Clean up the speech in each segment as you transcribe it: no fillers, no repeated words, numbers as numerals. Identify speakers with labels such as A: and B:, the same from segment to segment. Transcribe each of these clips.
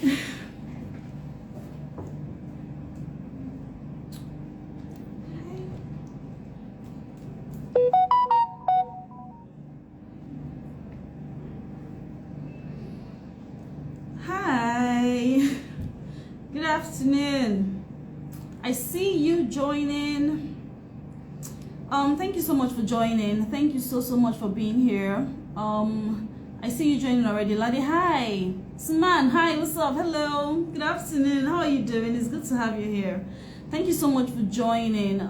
A: Hi, good afternoon. I see you joining. Thank you so much for joining. Thank you so much for being here. I see you joining already. Ladi, hi. Suman, hi, what's up? Hello, good afternoon. How are you doing? It's good to have you here. Thank you so much for joining.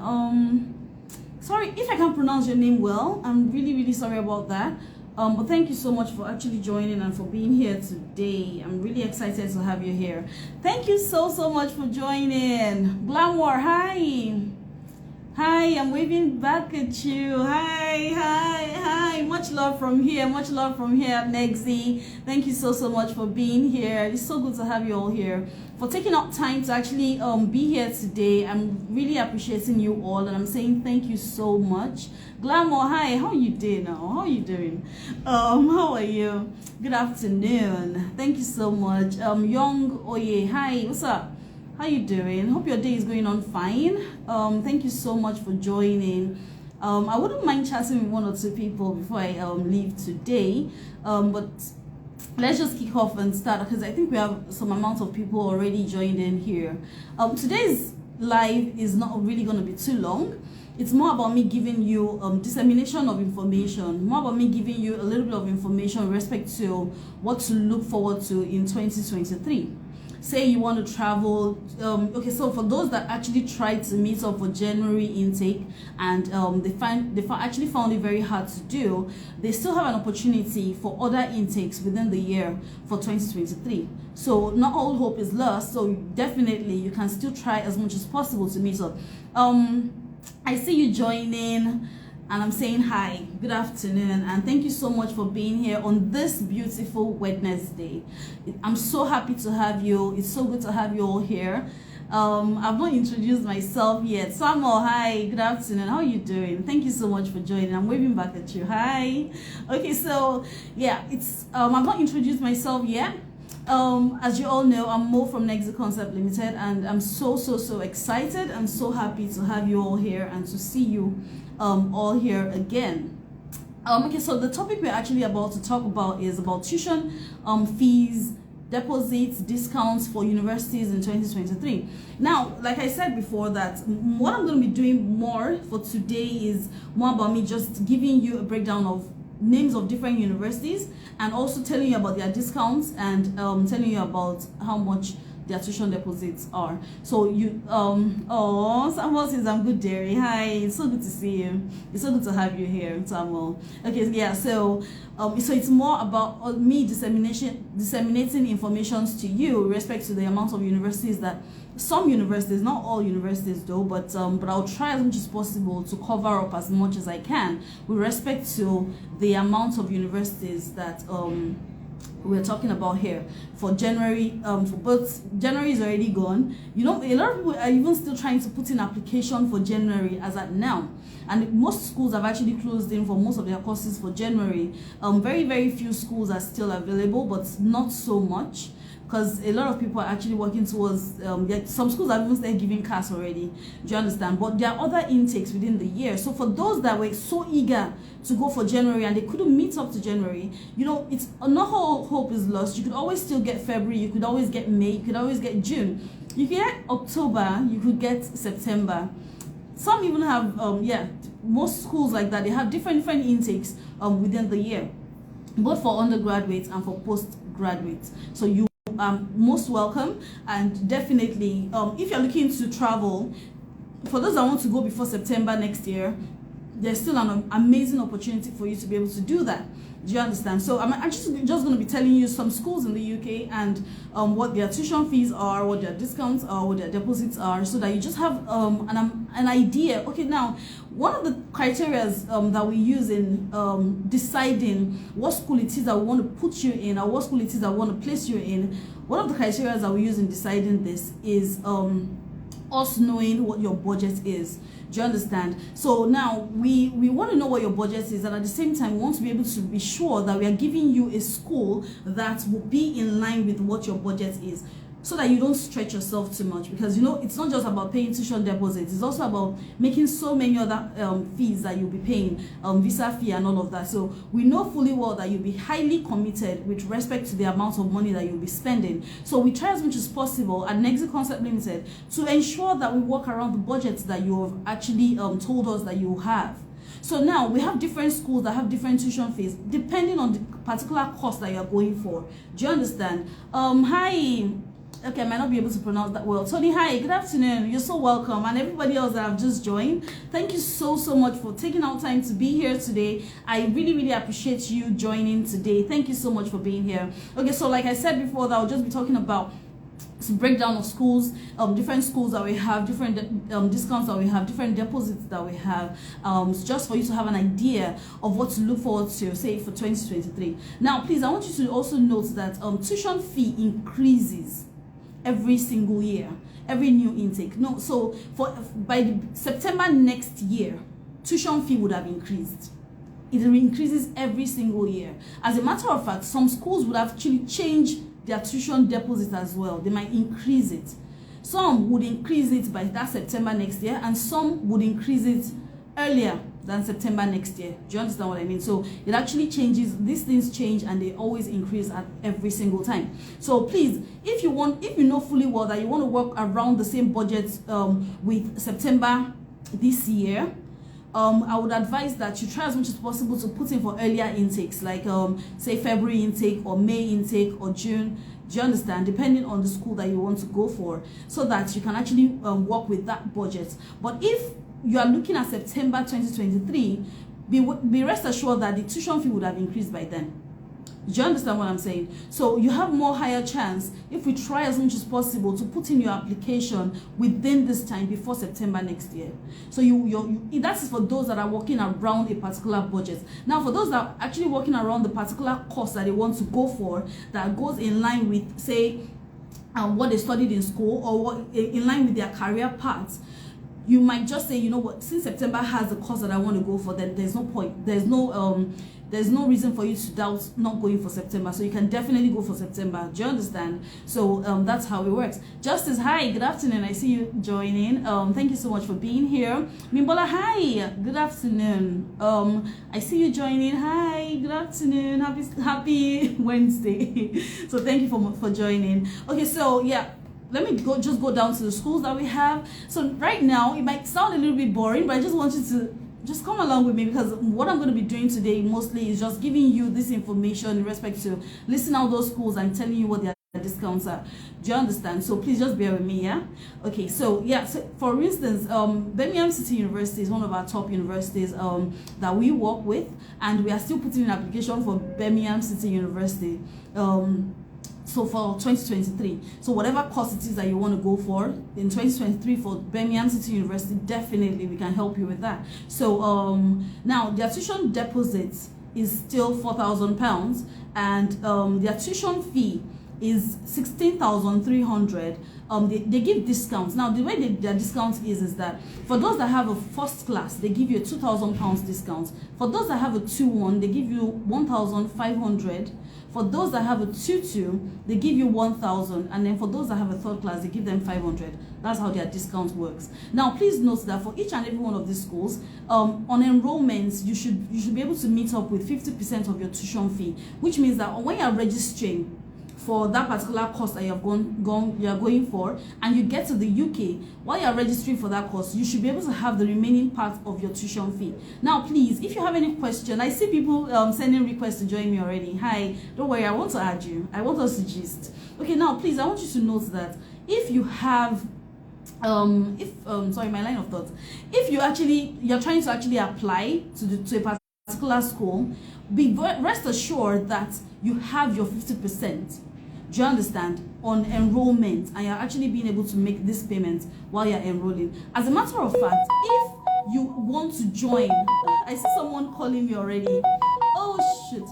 A: Sorry if I can't pronounce your name well. I'm really sorry about that. But thank you so much for actually joining and for being here today. I'm really excited to have you here. Thank you so much for joining. Glamour, hi. Hi, I'm waving back at you. Hi. Much love from here. Nexi. Thank you so much for being here. It's so good to have you all here. For taking up time to actually be here today. I'm really appreciating you all, and I'm saying thank you so much. Glamour, hi. How are you doing now? How are you doing? How are you? Good afternoon. Thank you so much. Young Oye, hi. What's up? How you doing? Hope your day is going on fine. Thank you so much for joining. I wouldn't mind chatting with one or two people before I leave today, but let's just kick off and start because I think we have some amount of people already joined in here. Today's live is not really going to be too long. It's more about me giving you dissemination of information, more about me giving you a little bit of information with respect to what to look forward to in 2023. Say you want to travel, okay, so for those that actually tried to meet up for January intake and they actually found it very hard to do, they still have an opportunity for other intakes within the year for 2023. So not all hope is lost, so definitely you can still try as much as possible to meet up. I see you joining. And I'm saying hi, good afternoon, and thank you so much for being here on this beautiful Wednesday. I'm so happy to have you. It's so good to have you all here. I've not introduced myself yet. Samuel, hi, good afternoon. How are you doing? Thank you so much for joining. I'm waving back at you. Hi. Okay, so yeah, I've not introduced myself yet. As you all know, I'm Mo from Nexi Concept Limited, and I'm so excited and so happy to have you all here and to see you all here again. Okay, so the topic we're actually about to talk about is about tuition fees, deposits, discounts for universities in 2023. Now, like I said before, that what I'm going to be doing more for today is more about me just giving you a breakdown of names of different universities and also telling you about their discounts and telling you about how much their tuition deposits are. So you Samuel says I'm good, Derry. Hi, it's so good to see you. It's so good to have you here, Samuel. Okay, yeah, so it's more about me disseminating information to you with respect to the amount of universities that some universities, not all universities though, but I'll try as much as possible to cover up as much as I can with respect to the amount of universities that we're talking about here for January. For both January is already gone. You know, a lot of people are even still trying to put in application for January as at now, and most schools have actually closed in for most of their courses for January. Very few schools are still available, but not so much, because a lot of people are actually working towards some schools have even started giving CAS already. Do you understand? But there are other intakes within the year. So for those that were so eager to go for January and they couldn't meet up to January, you know, it's not all hope is lost. You could always still get February, you could always get May, you could always get June, you could get October, you could get September. Some even have most schools like that, they have different intakes within the year, both for undergraduates and for postgraduates. So you most welcome, and definitely if you're looking to travel, for those that want to go before September next year, there's still an amazing opportunity for you to be able to do that. Do you understand? So I'm just going to be telling you some schools in the UK and what their tuition fees are, what their discounts are, what their deposits are, so that you just have an idea. Okay, now one of the criteria that we use in deciding what school it is that we want to put you in or what school it is that we want to place you in, one of the criteria that we use in deciding this is us knowing what your budget is. Do you understand? So now we want to know what your budget is, and at the same time we want to be able to be sure that we are giving you a school that will be in line with what your budget is, so that you don't stretch yourself too much. Because it's not just about paying tuition deposits, it's also about making so many other fees that you'll be paying, visa fee and all of that. So we know fully well that you'll be highly committed with respect to the amount of money that you'll be spending. So we try as much as possible at Nexi Concept Limited to ensure that we work around the budgets that you have actually told us that you have. So now we have different schools that have different tuition fees depending on the particular course that you're going for. Do you understand? Hi. Okay, I might not be able to pronounce that well. Tony, hi, good afternoon. You're so welcome. And everybody else that have just joined, thank you so much for taking out time to be here today. I really appreciate you joining today. Thank you so much for being here. Okay, so like I said before, that I'll just be talking about some breakdown of schools, different schools that we have, different discounts that we have, different deposits that we have, just for you to have an idea of what to look forward to, say, for 2023. Now, please, I want you to also note that tuition fee increases every single year, every new intake. No, so by September next year, tuition fee would have increased. It increases every single year. As a matter of fact, some schools would actually change their tuition deposit as well. They might increase it. Some would increase it by that September next year, and some would increase it earlier than September next year. Do you understand what I mean? So it actually changes. These things change, and they always increase at every single time. So please, if you know fully well that you want to work around the same budget with September this year, I would advise that you try as much as possible to put in for earlier intakes, like say February intake or May intake or June. Do you understand? Depending on the school that you want to go for, so that you can actually work with that budget. But if you are looking at September 2023, be rest assured that the tuition fee would have increased by then. Do you understand what I'm saying? So you have more higher chance if we try as much as possible to put in your application within this time before September next year. So that is for those that are working around a particular budget. Now, for those that are actually working around the particular course that they want to go for, that goes in line with, say, what they studied in school, or what in line with their career paths, you might just say, you know what, since September has the course that I want to go for, then there's no point. There's no reason for you to doubt not going for September. So you can definitely go for September. Do you understand? So that's how it works. Justice, hi, good afternoon. I see you joining. Thank you so much for being here. Mimbola, hi, good afternoon. I see you joining. Hi, good afternoon. Happy Wednesday. So thank you for joining. Okay, so yeah, let me just go down to the schools that we have. So right now, it might sound a little bit boring, but I just want you to just come along with me, because what I'm going to be doing today mostly is just giving you this information in respect to listing out those schools and telling you what their discounts are. Do you understand? So please just bear with me, yeah? Okay, so yeah, so for instance, Birmingham City University is one of our top universities that we work with, and we are still putting in an application for Birmingham City University. So for 2023, so whatever course it is that you want to go for in 2023 for Birmingham City University, definitely we can help you with that. So now their tuition deposit is still £4,000, and their tuition fee is 16,300. They give discounts. Now the way their discount is that for those that have a first class, they give you a £2,000 discount. For those that have a 2-1, they give you 1,500. For those that have a 2-2, they give you 1,000, and then for those that have a third class, they give them 500. That's how their discount works. Now, please note that for each and every one of these schools, on enrollments, you should be able to meet up with 50% of your tuition fee, which means that when you are registering for that particular course that you are going for, and you get to the UK, while you are registering for that course, you should be able to have the remaining part of your tuition fee. Now, please, if you have any question, I see people sending requests to join me already. Hi, don't worry, I want to add you. I want us to gist. Okay, now, please, I want you to note that if you have sorry, my line of thought. If you're trying to actually apply to a particular school, rest assured that you have your 50%. Do you understand? On enrollment, and you're actually being able to make this payment while you're enrolling. As a matter of fact, if you want to join, I see someone calling me already. Oh shit.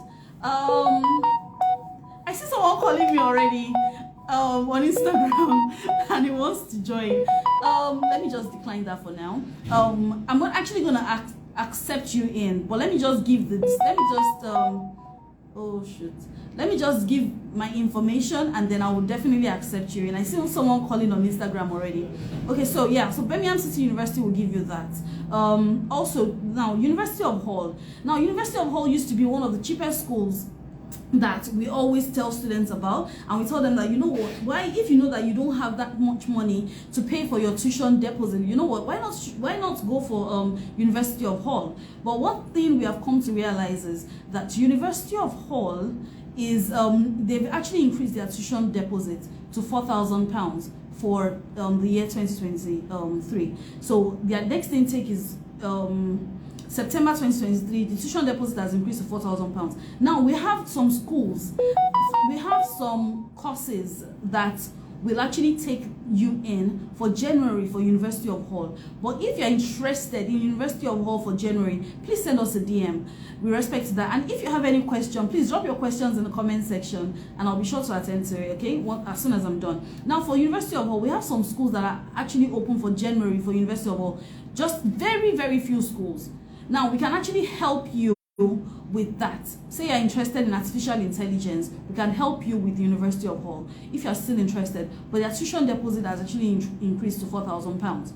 A: I see someone calling me already on Instagram. and he wants to join. Let me just decline that for now. I'm not actually gonna accept you in, but let me just give the. Let me just oh shoot. Let me just give my information and then I will definitely accept you. And I see someone calling on Instagram already. Okay, so yeah, so Birmingham City University will give you that. Also, now University of Hull. Now, University of Hull used to be one of the cheapest schools that we always tell students about, and we tell them that, you know what, why, if you know that you don't have that much money to pay for your tuition deposit, you know what, why not go for University of Hull? But one thing we have come to realize is that University of Hull is they've actually increased their tuition deposit to £4,000 for the year 2023. So their next intake is September 2023. The tuition deposit has increased to £4,000. Now we have some schools, we have some courses that will actually take you in for January for University of Hull. But if you're interested in University of Hull for January, please send us a DM. We respect that. And if you have any question, please drop your questions in the comment section and I'll be sure to attend to it, okay, as soon as I'm done. Now for University of Hull, we have some schools that are actually open for January for University of Hull. Just very, very few schools. Now we can actually help you with that. Say you're interested in artificial intelligence, we can help you with the University of Hull if you're still interested, but their tuition deposit has actually increased to £4,000.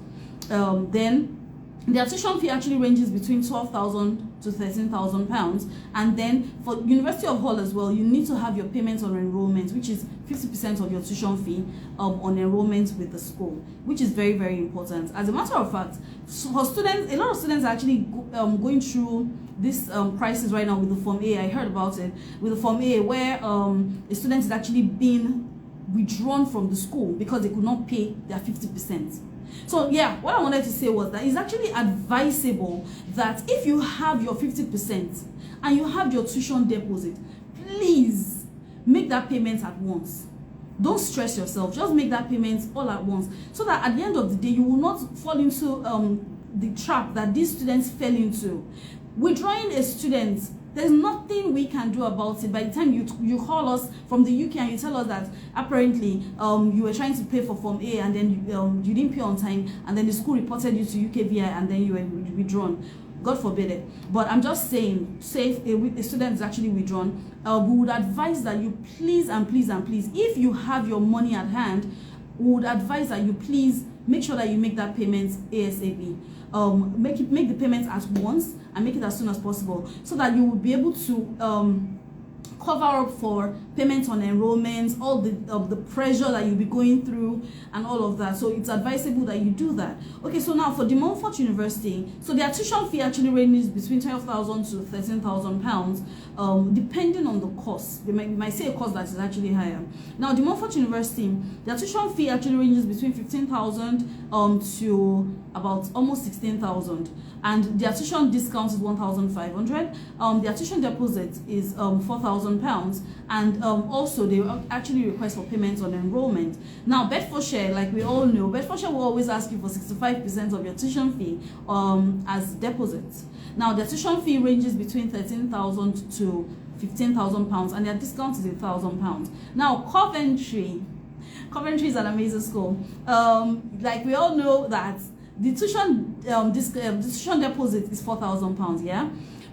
A: Then their tuition fee actually ranges between £12,000 to £13,000, and then for University of Hull as well, you need to have your payments on enrollment, which is 50% of your tuition fee on enrollment with the school, which is very, very important. As a matter of fact, for students, a lot of students are actually going through this crisis right now with the Form A. I heard about it with the Form A, where a student is actually being withdrawn from the school because they could not pay their 50%. So yeah, what I wanted to say was that it's actually advisable that if you have your 50% and you have your tuition deposit, please make that payment at once. Don't stress yourself, just make that payment all at once, so that at the end of the day you will not fall into the trap that these students fell into. Withdrawing a student, there's nothing we can do about it. By the time you call us from the UK and you tell us that apparently you were trying to pay for Form A and then you didn't pay on time, and then the school reported you to UKVI and then you were withdrawn. God forbid it. But I'm just saying, say if a student is actually withdrawn, we would advise that you please and please and please, if you have your money at hand, we would advise that you please make sure that you make that payment ASAP. Make the payment at once and make it as soon as possible, so that you will be able to cover up for payments on enrollments, all the pressure that you'll be going through and all of that. So it's advisable that you do that. Okay, so now for De Montfort University, so their tuition fee actually ranges between £12,000 to £13,000, depending on the course. They might say a course that is actually higher. Now De Montfort University, their tuition fee actually ranges between £15,000 to about almost £16,000, and their tuition discount is £1,500. Their tuition deposit is £4,000, and also they actually request for payments on enrollment. Now Bedfordshire, like we all know, Bedfordshire will always ask you for 65% of your tuition fee as deposits. Now their tuition fee ranges between £13,000 to £15,000, and their discount is £1,000. Now Coventry is an amazing school. Like we all know that the tuition deposit is £4,000, yeah,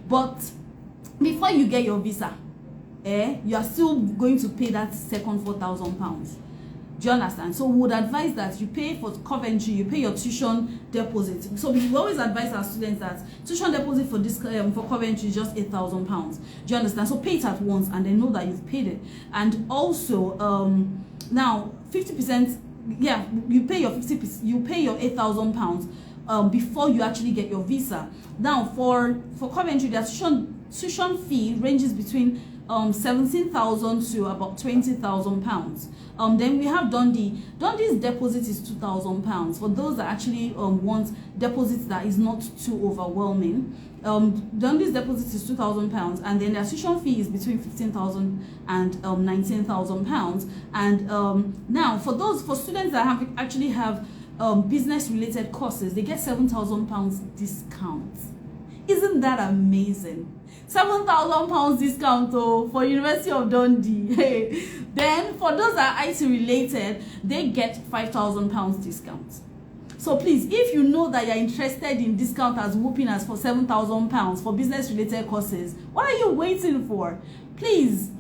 A: but before you get your visa, you are still going to pay that second £4,000. Do you understand? So we would advise that you pay for Coventry, you pay your tuition deposit. So we always advise our students that tuition deposit for this for Coventry is just £8,000. Do you understand? So pay it at once and then know that you've paid it. And also now 50%. Yeah, you pay your 50%. You pay your £8,000 before you actually get your visa. Now for Coventry, their tuition fee ranges between £17,000 to about £20,000. Then we have Dundee. Dundee's deposit is £2,000 for those that actually want deposits that is not too overwhelming. Dundee's deposit is £2,000, and then their tuition fee is between £15,000 and £19,000. And now for students that actually have business related courses, they get £7,000 discount. Isn't that amazing? £7,000 discount for University of Dundee. Then for those that are IT related, they get £5,000 discount. So please, if you know that you're interested in discount as whooping as for £7,000 for business related courses, what are you waiting for? Please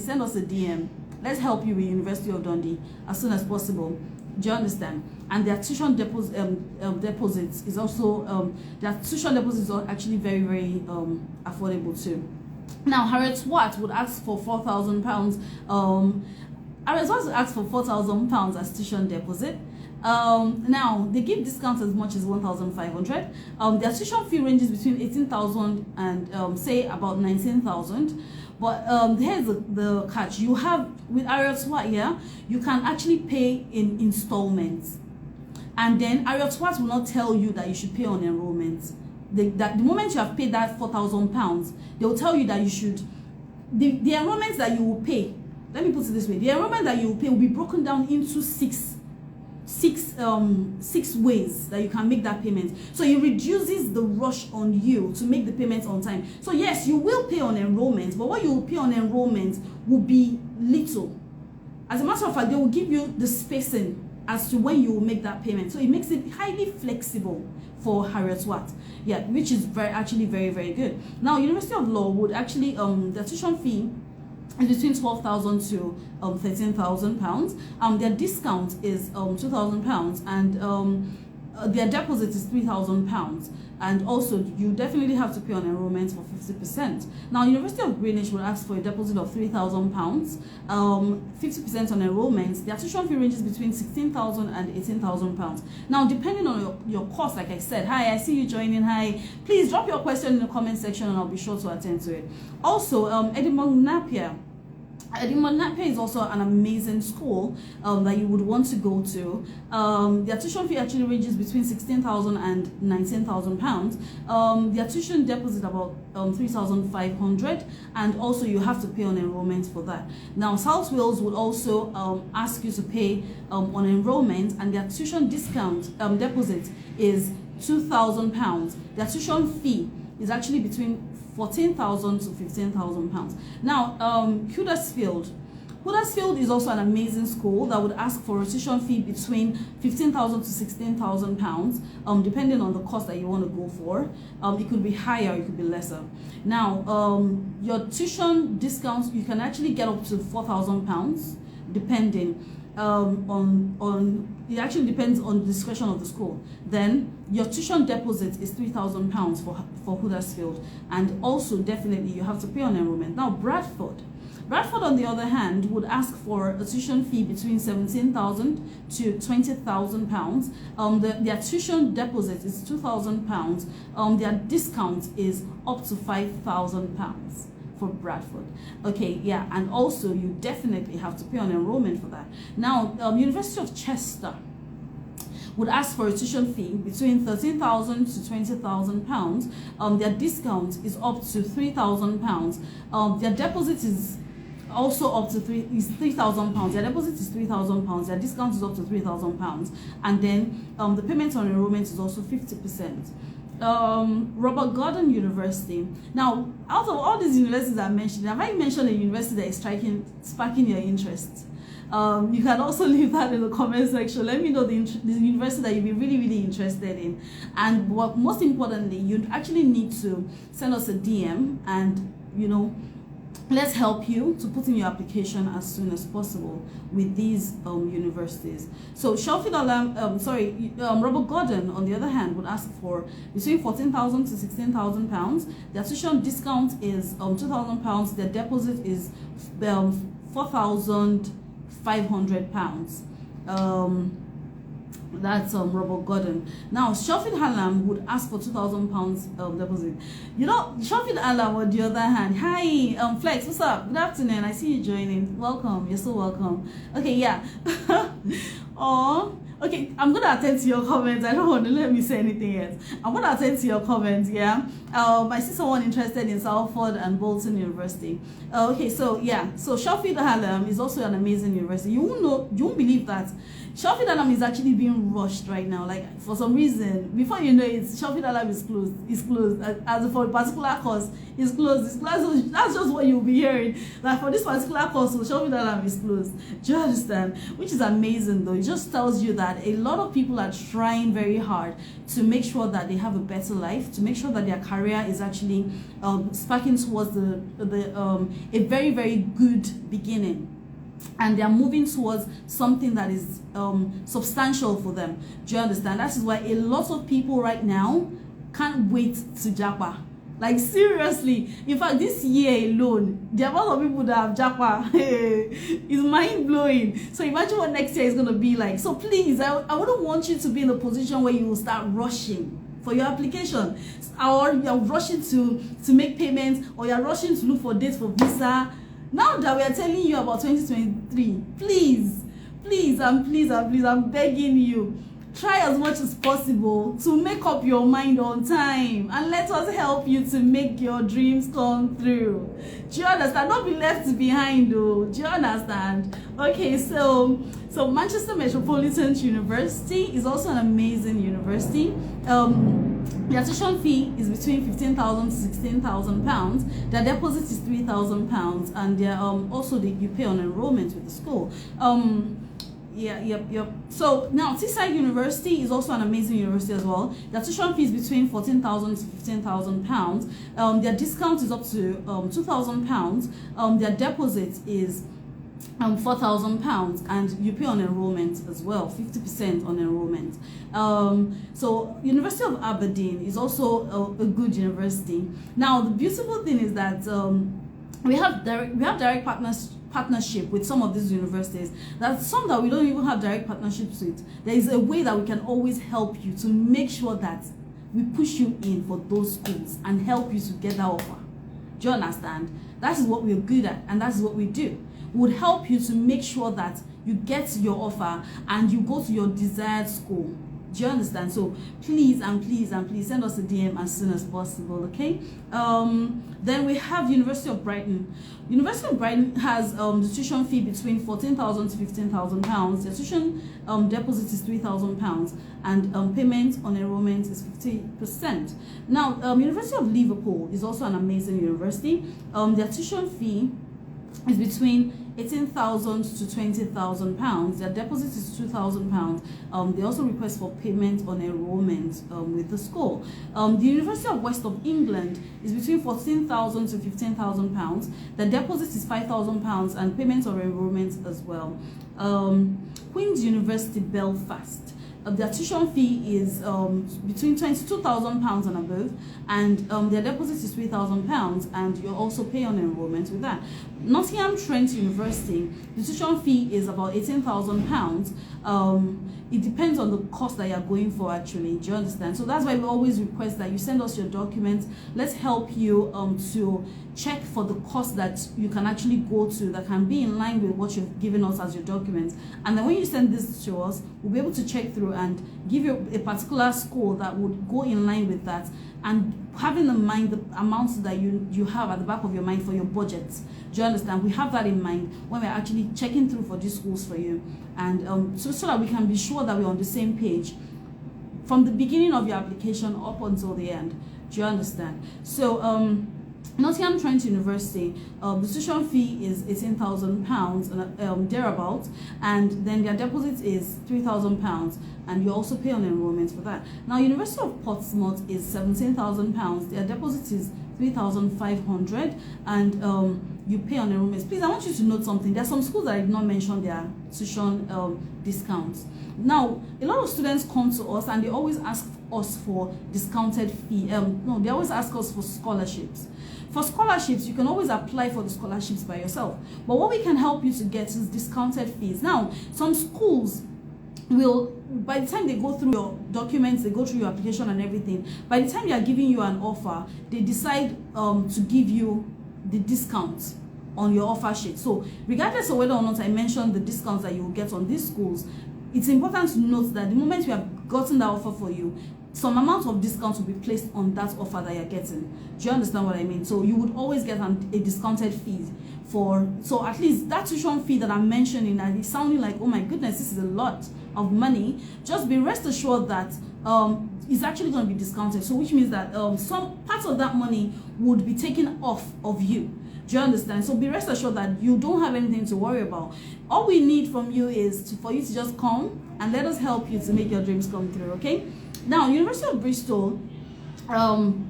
A: send us a DM. Let's help you with University of Dundee as soon as possible. Do you understand? And their tuition deposits is also their tuition deposits are actually very, very affordable too. Now Harriet Watt would ask for £4,000. Harriet Watt would ask for £4,000 as tuition deposit. Now they give discounts as much as 1,500. Their tuition fee ranges between 18,000 and say about 19,000. But here's the catch. You have with Harriet Watt here, you can actually pay in installments, and then Harriet Watt will not tell you that you should pay on enrollment. The moment you have paid that £4,000, they will tell you that you should the enrollments that you will pay. Let me put it this way: the enrollment that you will pay will be broken down into six ways that you can make that payment. So it reduces the rush on you to make the payments on time. So yes, you will pay on enrollment, but what you will pay on enrollment will be little. As a matter of fact, they will give you the spacing as to when you will make that payment. So it makes it highly flexible for Harriet Watt, yeah, which is actually very, very good. Now University of Law would actually the tuition fee is between 12,000 to 13,000 pounds. Their discount is £2,000, and their deposit is £3,000. And also, you definitely have to pay on enrollment for 50%. Now, University of Greenwich will ask for a deposit of £3,000, 50% on enrollment. Their tuition fee ranges between £16,000 and £18,000. Now, depending on your course, like I said, hi, I see you joining. Hi, please drop your question in the comment section, and I'll be sure to attend to it. Also, Edinburgh Napier is also an amazing school that you would want to go to. Their tuition fee actually ranges between £16,000 and £19,000. Their tuition deposit about £3,500, and also you have to pay on enrollment for that. Now South Wales would also ask you to pay on enrollment, and their tuition discount deposit is £2,000. Their tuition fee is actually between £14,000 to £15,000. Now, Huddersfield is also an amazing school that would ask for a tuition fee between £15,000 to £16,000, depending on the course that you want to go for. It could be higher, it could be lesser. Now, your tuition discounts, you can actually get up to £4,000, depending on it actually depends on the discretion of the school. Then your tuition deposit is £3,000 for Huddersfield, and also definitely you have to pay on enrollment. Now Bradford on the other hand would ask for a tuition fee between £17,000 to £20,000. Their tuition deposit is £2,000. Their discount is up to £5,000 for Bradford. Okay, yeah, and also you definitely have to pay on enrollment for that. Now, University of Chester would ask for a tuition fee between £13,000 to £20,000. Their discount is up to £3,000. Their deposit is also up to £3,000. Their deposit is £3,000. Their discount is up to £3,000, and then the payment on enrollment is also 50%. Robert Gordon University. Now, out of all these universities I mentioned, have I mentioned a university that is sparking your interest? You can also leave that in the comment section. Let me know the university that you'll be really, really interested in. And what most importantly, you actually need to send us a DM, and let's help you to put in your application as soon as possible with these universities. So Robert Gordon, on the other hand, would ask for between £14,000 to £16,000. Their tuition discount is £2,000. Their deposit is £4,500. That's Robert Gordon. Now Sheffield Hallam would ask for £2,000 deposit. Sheffield Hallam on the other hand, hi Flex, what's up? Good afternoon, I see you joining. Welcome, you're so welcome. Okay, yeah. Okay, I'm gonna attend to your comments. I don't want to let me say anything else. I'm gonna attend to your comments. Yeah. I see someone interested in Salford and Bolton University. Okay, so yeah, so Sheffield Hallam is also an amazing university. You won't believe that Sheffield Hallam is actually being rushed right now. Like for some reason, before you know it, Sheffield Hallam is closed. It's closed. As for a particular course, it's closed. It's closed. That's just what you'll be hearing. Like for this particular course, so Sheffield Hallam is closed. Do you understand? Which is amazing though. It just tells you that a lot of people are trying very hard to make sure that they have a better life, to make sure that their career is actually sparking towards a very, very good beginning, and they are moving towards something that is substantial for them. Do you understand? That is why a lot of people right now can't wait to japa. Like seriously, in fact, this year alone, the amount of people that have japa is mind blowing. So imagine what next year is going to be like. So please, I wouldn't want you to be in a position where you will start rushing for your application, or you're rushing to make payments, or you're rushing to look for dates for visa. Now that we are telling you about 2023, please, I'm begging you, try as much as possible to make up your mind on time, and let us help you to make your dreams come through. Do you understand? Don't be left behind though. Do you understand? Okay, so Manchester Metropolitan University is also an amazing university. Their tuition fee is between £15,000 to £16,000. Their deposit is £3,000, and they're also you pay on enrollment with the school. Yep. So now Teesside University is also an amazing university as well. Their tuition fee is between £14,000 to £15,000. Their discount is up to £2,000. Their deposit is £4,000, and you pay on enrollment as well, 50% on enrollment. So University of Aberdeen is also a good university. Now the beautiful thing is that we have direct partnership with some of these universities. That's some that we don't even have direct partnerships with. There is a way that we can always help you to make sure that we push you in for those schools and help you to get that offer. Do you understand? That is what we're good at, and that's what we do. We would help you to make sure that you get your offer and you go to your desired school. Do you understand? So please send us a DM as soon as possible, okay? Then we have University of Brighton. University of Brighton has the tuition fee between £14,000 to £15,000. The tuition deposit is £3,000, and payment on enrollment is 50%. Now, University of Liverpool is also an amazing university. Their tuition fee is between £18,000 to £20,000. Their deposit is £2,000. They also request for payment on enrollment with the school. The University of West of England is between £14,000 to £15,000. The deposit is £5,000, and payment on enrollment as well. Queen's University Belfast. Their tuition fee is between £22,000 and above, and their deposit is £3,000, and you also pay on enrollment with that. Nottingham Trent University, the tuition fee is about £18,000. It depends on the course that you're going for, actually. Do you understand? So that's why we always request that you send us your documents. Let's help you to check for the course that you can actually go to that can be in line with what you've given us as your documents. And then when you send this to us, we'll be able to check through and give you a particular school that would go in line with that, and having in mind the amounts that you have at the back of your mind for your budget. Do you understand? We have that in mind when we're actually checking through for these schools for you, and so that we can be sure that we're on the same page from the beginning of your application up until the end. Do you understand? So Nottingham Trent University, the tuition fee is £18,000 thereabouts, and then their deposit is £3,000, and you also pay on enrollment for that. Now, University of Portsmouth is £17,000. Their deposit is £3,500, and you pay on enrollment. Please, I want you to note something. There are some schools that I did not mention their tuition discounts. Now, a lot of students come to us and they always ask us for discounted fee. No, they always ask us for scholarships. For scholarships, you can always apply for the scholarships by yourself. But what we can help you to get is discounted fees. Now, some schools will, by the time they go through your documents, they go through your application and everything, by the time they are giving you an offer, they decide to give you the discount on your offer sheet. So regardless of whether or not I mention the discounts that you will get on these schools, it's important to note that the moment we have gotten that offer for you, some amount of discount will be placed on that offer that you're getting. Do you understand what I mean? So you would always get a discounted fee so at least that tuition fee that I'm mentioning, that is sounding like, oh my goodness, this is a lot of money. Just be rest assured that it's actually going to be discounted. So which means that some parts of that money would be taken off of you. Do you understand? So be rest assured that you don't have anything to worry about. All we need from you is for you to just come and let us help you to make your dreams come through. Okay? Now, University of Bristol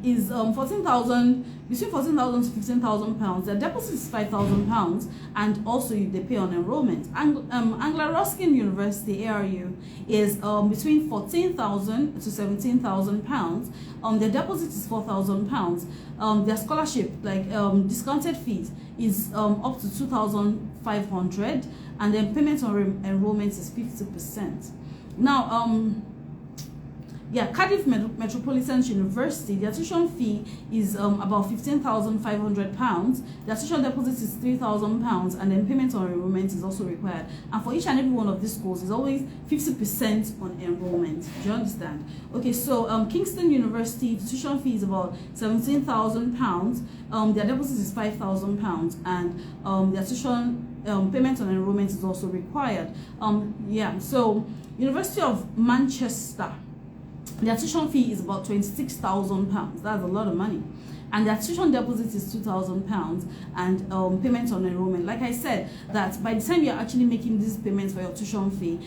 A: is 14,000, between 14,000 to 15,000 pounds. Their deposit is 5,000 pounds, and also they pay on enrollment. Anglia Ruskin University ARU is between 14,000 to 17,000 pounds. Their deposit is 4,000 pounds. Their scholarship, like discounted fees, is up to 2,500, and then payment on enrollment is 50%. Now, Cardiff Metropolitan University, their tuition fee is about £15,500. Their tuition deposit is £3,000, and then payment on enrollment is also required. And for each and every one of these schools, is always 50% on enrollment. Do you understand? Okay, so Kingston University, the tuition fee is about £17,000. Their deposit is £5,000, and their tuition payment on enrollment is also required. So University of Manchester, their tuition fee is about £26,000. That's a lot of money. And their tuition deposit is £2,000, and payment on enrollment. Like I said, that by the time you're actually making these payments for your tuition fee,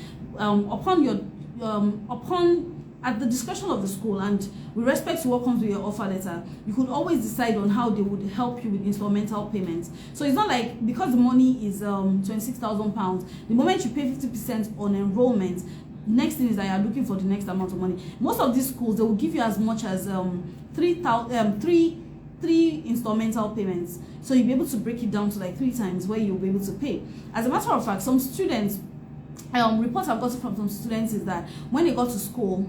A: at the discretion of the school and with respect to what comes with your offer letter, you could always decide on how they would help you with instrumental payments. So it's not like, because the money is £26,000, the moment you pay 50% on enrollment, next thing is that you're looking for the next amount of money. Most of these schools, they will give you as much as three instrumental payments. So you'll be able to break it down to like 3 times where you'll be able to pay. As a matter of fact, some students, reports I've gotten from some students is that when they got to school,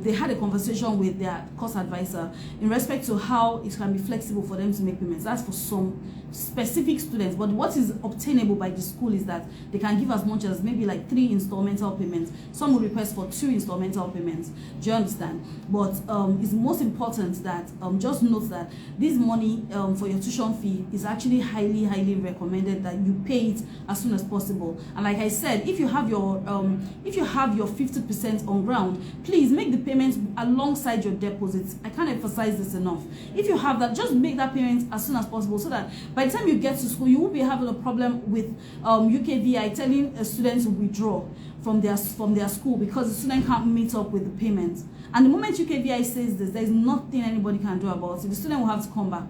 A: they had a conversation with their course advisor in respect to how it can be flexible for them to make payments. That's for some specific students, but what is obtainable by the school is that they can give as much as maybe like 3 instrumental payments. Some will request for 2 instrumental payments. Do you understand? But it's most important that just note that this money for your tuition fee is actually highly recommended that you pay it as soon as possible. And like I said, if you have your 50% on ground, please make the payments alongside your deposits. I can't emphasize this enough. If you have that, just make that payment as soon as possible, so that by the time you get to school, you won't be having a problem with UKVI telling a student to withdraw from their school because the student can't meet up with the payment. And the moment UKVI says this, there's nothing anybody can do about it. The student will have to come back.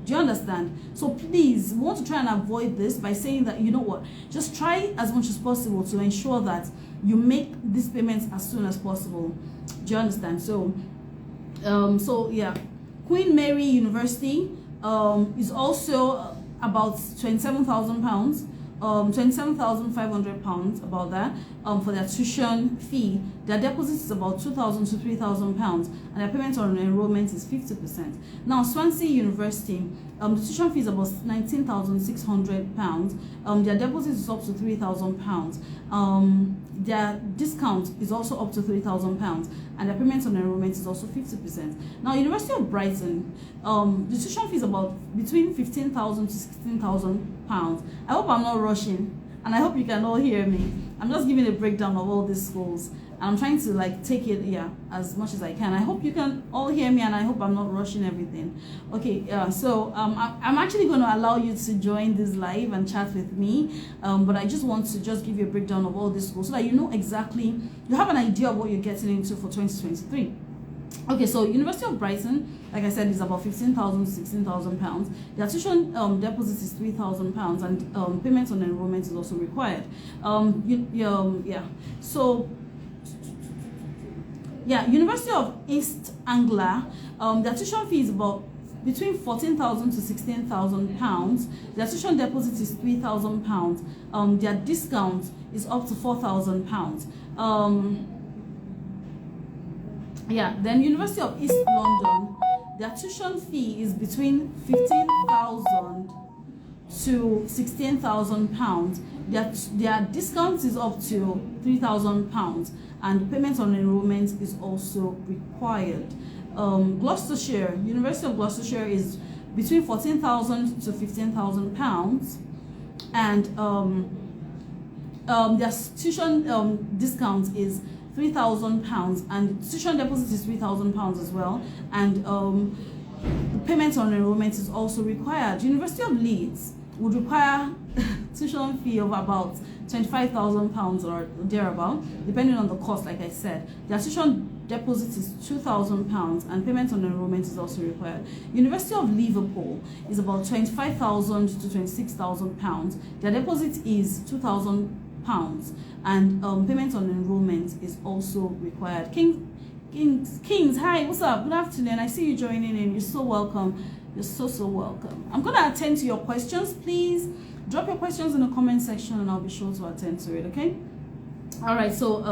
A: Do you understand? So please, we want to try and avoid this by saying that, you know what, just try as much as possible to ensure that you make these payments as soon as possible. Do you understand? So Queen Mary University is also about £27,000, £27,500, about that, for their tuition fee. Their deposit is about £2,000 to £3,000, and their payment on enrollment is 50%. Now, Swansea University, the tuition fee is about £19,600. Their deposit is up to £3,000. Their discount is also up to £3,000, and their payment on enrollment is also 50%. Now, University of Brighton, the tuition fee is about between £15,000 to £16,000. I hope I'm not rushing, and I hope you can all hear me. I'm just giving a breakdown of all these schools, and I'm trying to like take it as much as I can. I hope you can all hear me, and I hope I'm not rushing everything. Okay, so I'm actually going to allow you to join this live and chat with me, but I just want to just give you a breakdown of all these schools so that you know exactly, you have an idea of what you're getting into for 2023. Okay, so University of Brighton, like I said, is about £15,000 to £16,000. Their tuition deposit is £3,000, and payment on enrollment is also required. University of East Anglia, their tuition fee is about between £14,000 to £16,000. Their tuition deposit is £3,000. Their discount is up to £4,000. Then University of East London, their tuition fee is between £15,000 to £16,000. Their discount is up to £3,000, and payment on enrollment is also required. Gloucestershire, University of Gloucestershire is between £14,000 to £15,000, and their tuition discount is £3,000, and tuition deposit is £3,000 as well, and the payment on enrollment is also required. University of Leeds would require tuition fee of about £25,000 or thereabout, depending on the cost. Like I said, their tuition deposit is £2,000, and payment on enrollment is also required. University of Liverpool is about £25,000 to £26,000. Their deposit is £2,000, and payment on enrollment is also required. Kings, hi, what's up? Good afternoon. I see you joining in. You're so welcome. You're so welcome. I'm gonna attend to your questions. Please drop your questions in the comment section, and I'll be sure to attend to it. Okay. All right. So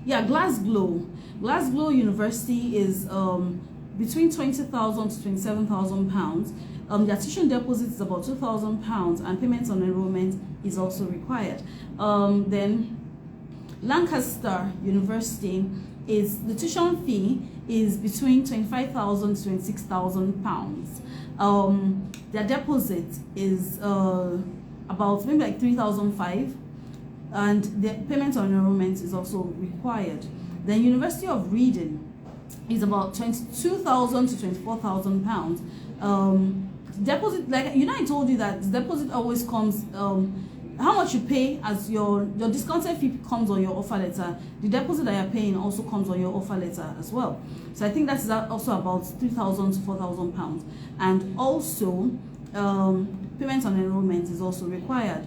A: yeah, Glasgow University is between £20,000 to £27,000. Their tuition deposit is about £2,000, and payments on enrollment is also required. Then Lancaster University is the tuition fee is between £25,000 to £26,000. Their deposit is about maybe like £3,500, and the payment on enrollment is also required. Then University of Reading is about £22,000 to £24,000. Deposit, like I told you that the deposit always comes. How much you pay as your discounted fee comes on your offer letter. The deposit that you're paying also comes on your offer letter as well. So I think that's also about £3,000 to £4,000, and also payment on enrollment is also required.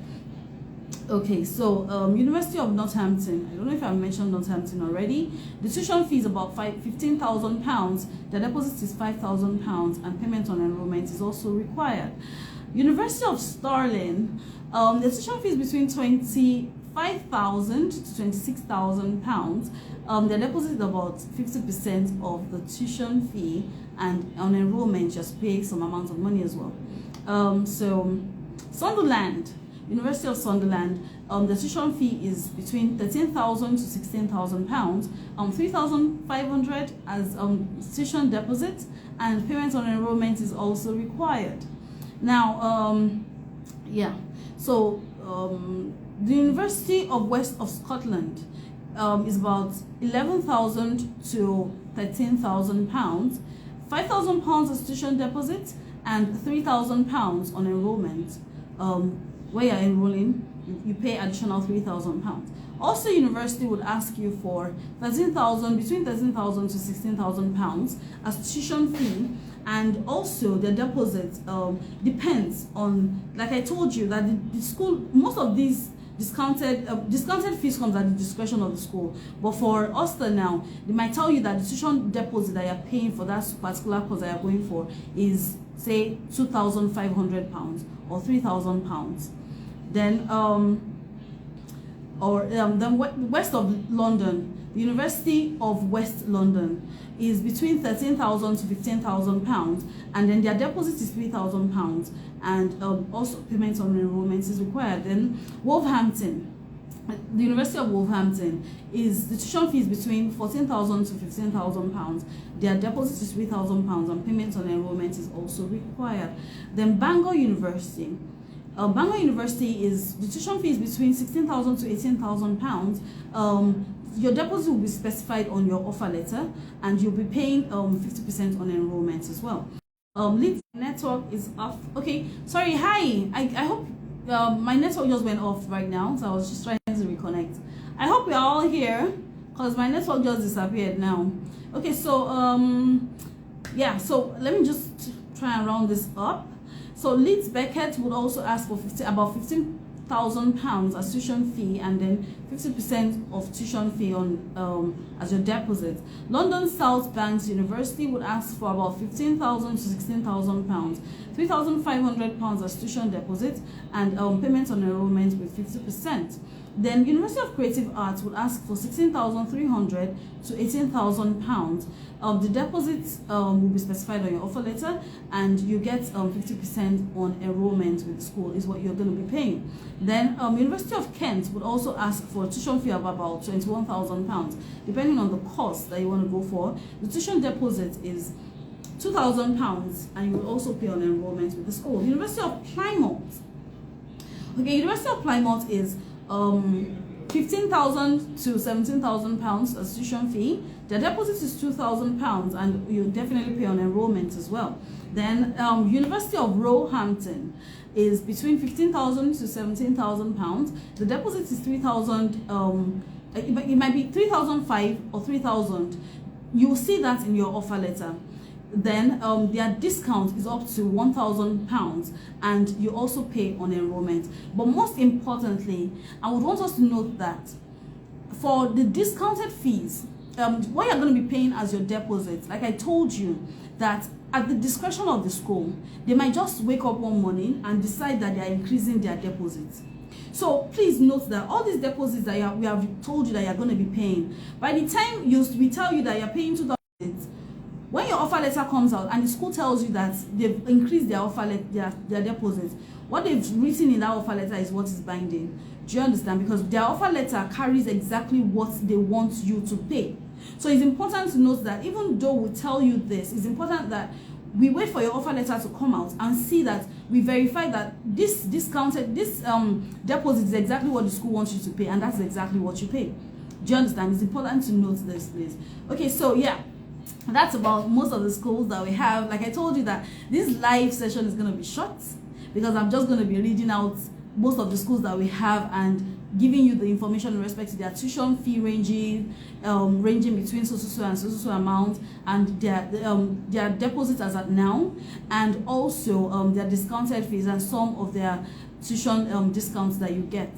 A: Okay, so University of Northampton, I don't know if I mentioned Northampton already. The tuition fee is about £15,000. The deposit is £5,000, and payment on enrollment is also required. University of Stirling, the tuition fee is between £25,000 to £26,000. The deposit is about 50% of the tuition fee, and on enrollment just pay some amount of money as well. So Sunderland, University of Sunderland, the tuition fee is between £13,000 to £16,000, £3,500 as tuition deposit, and payment on enrollment is also required. Now, yeah, so the University of West of Scotland is about £11,000 to £13,000, £5,000 as tuition deposit, and £3,000 on enrollment. Where you're enrolling, you pay additional £3,000. Also, university would ask you for between £13,000 to £16,000 as tuition fee, and also the deposit depends on, like I told you, that the school, most of these discounted fees comes at the discretion of the school. But for Ulster now, they might tell you that the tuition deposit that you're paying for that particular course that you're going for is, say, £2,500 or £3,000. Then west of London, the University of West London is between £13,000 to £15,000, and then their deposit is £3,000, and also payment on enrollment is required. Then Wolverhampton, the University of Wolverhampton, is the tuition fee is between £14,000 to £15,000. Their deposit is £3,000, and payment on enrollment is also required. Then Bangor University. Bangor University is the tuition fee is between £16,000 to £18,000. Your deposit will be specified on your offer letter, and you'll be paying 50% on enrollment as well. Leeds network is off. Okay, sorry. Hi. I hope my network just went off right now, so I was just trying to reconnect. I hope we're all here, because my network just disappeared now. Okay, so yeah, so let me just try and round this up. So Leeds Beckett would also ask for about £15,000 as tuition fee, and then 50% of tuition fee on as your deposit. London South Banks University would ask for about £15,000 to £16,000, £3,500 as tuition deposit, and payment on enrollment with 50%. Then University of Creative Arts would ask for 16,300 to 18,000 pounds. The deposit will be specified on your offer letter, and you get 50% on enrollment with the school is what you're going to be paying. Then University of Kent would also ask for a tuition fee of about 21,000 pounds, depending on the course that you want to go for. The tuition deposit is 2,000 pounds, and you will also pay on enrollment with the school. University of Plymouth. Okay, University of Plymouth is 15,000 to 17,000 pounds as tuition fee. The deposit is 2,000 pounds, and you definitely pay on enrollment as well. Then University of Roehampton is between 15,000 to 17,000 pounds. The deposit is 3,000. It might be 3,005 or 3,000. You will see that in your offer letter. Then their discount is up to 1,000 pounds, and you also pay on enrollment. But most importantly, I would want us to note that for the discounted fees, what you're going to be paying as your deposit, like I told you, that at the discretion of the school, they might just wake up one morning and decide that they are increasing their deposit. So please note that all these deposits that we have told you that you're going to be paying, by the time we tell you that you're paying 2,000, when your offer letter comes out and the school tells you that they've increased their offer their deposit, what they've written in that offer letter is what is binding. Do you understand? Because their offer letter carries exactly what they want you to pay. So it's important to note that even though we tell you this, it's important that we wait for your offer letter to come out and see that we verify that this deposit is exactly what the school wants you to pay, and that's exactly what you pay. Do you understand? It's important to note this, please. Okay, so yeah, that's about most of the schools that we have. Like I told you that this live session is going to be short because I'm just going to be reading out most of the schools that we have and giving you the information in respect to their tuition fee ranging between so and so amount, and their deposits as at now, and also their discounted fees and some of their tuition discounts that you get.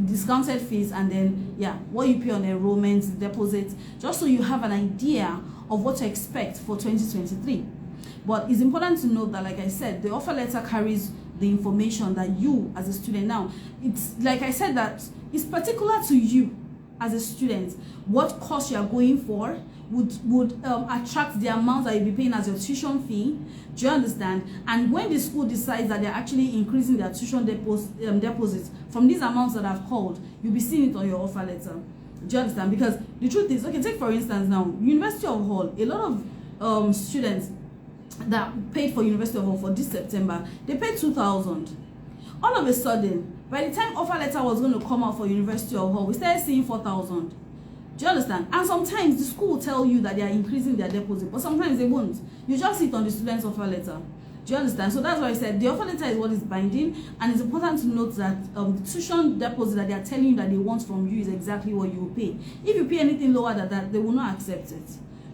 A: Discounted fees, and then yeah, what you pay on enrollment, deposit, just so you have an idea of what to expect for 2023. But it's important to note that, like I said, the offer letter carries the information that you as a student, now it's like I said, that it's particular to you as a student what course you are going for would attract the amount that you'll be paying as your tuition fee. Do you understand? And when the school decides that they're actually increasing their tuition deposits from these amounts that I've called, you'll be seeing it on your offer letter. Do you understand? Because the truth is, okay, take for instance now, University of Hull, a lot of students that paid for University of Hull for this September, they paid 2,000. All of a sudden, by the time offer letter was going to come out for University of Hull, we started seeing 4,000. Do you understand? And sometimes the school will tell you that they are increasing their deposit, but sometimes they won't. You just see it on the student's offer letter. Do you understand? So that's why I said the offer letter is what is binding, and it's important to note that the tuition deposit that they are telling you that they want from you is exactly what you will pay. If you pay anything lower than that, they will not accept it.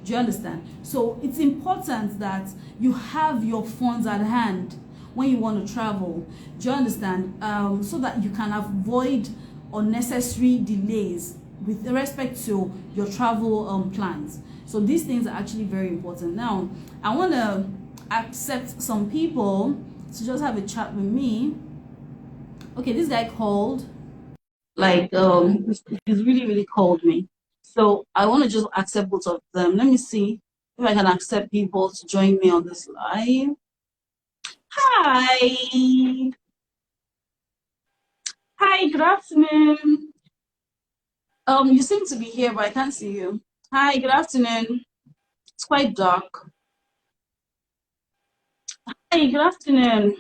A: Do you understand? So it's important that you have your funds at hand when you want to travel. Do you understand? So that you can avoid unnecessary delays with respect to your travel plans. So these things are actually very important. Now, I want to accept some people to just have a chat with me. Okay, this guy called, like, he's really called me. So I want to just accept both of them. Let me see if I can accept people to join me on this live. Hi. Hi, good afternoon. You seem to be here, but I can't see you. Hi, good afternoon. It's quite dark. Hi, good afternoon.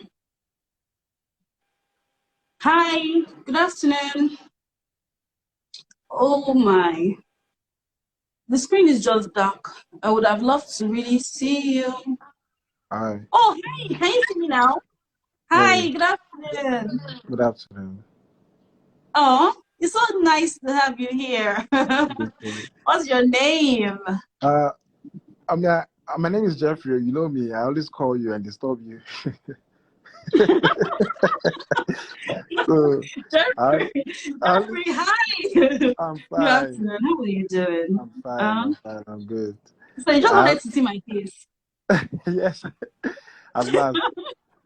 A: Hi, good afternoon. Oh my. The screen is just dark. I would have loved to really see you.
B: Hi.
A: Oh, hi. Can you see me now? Hi,
B: Hey,
A: good afternoon.
B: good afternoon.
A: Oh, it's so nice to have you here.
B: Good day.
A: What's your name?
B: Uh, my name is Jeffrey. You know me. I always call you and disturb you. So, I,
A: Jeffrey.
B: I,
A: Jeffrey, hi.
B: I'm
A: Good
B: fine.
A: afternoon. How are you doing?
B: I'm fine. I'm
A: Um,
B: fine. I'm good.
A: so you just
B: I,
A: wanted to see my face.
B: yes. At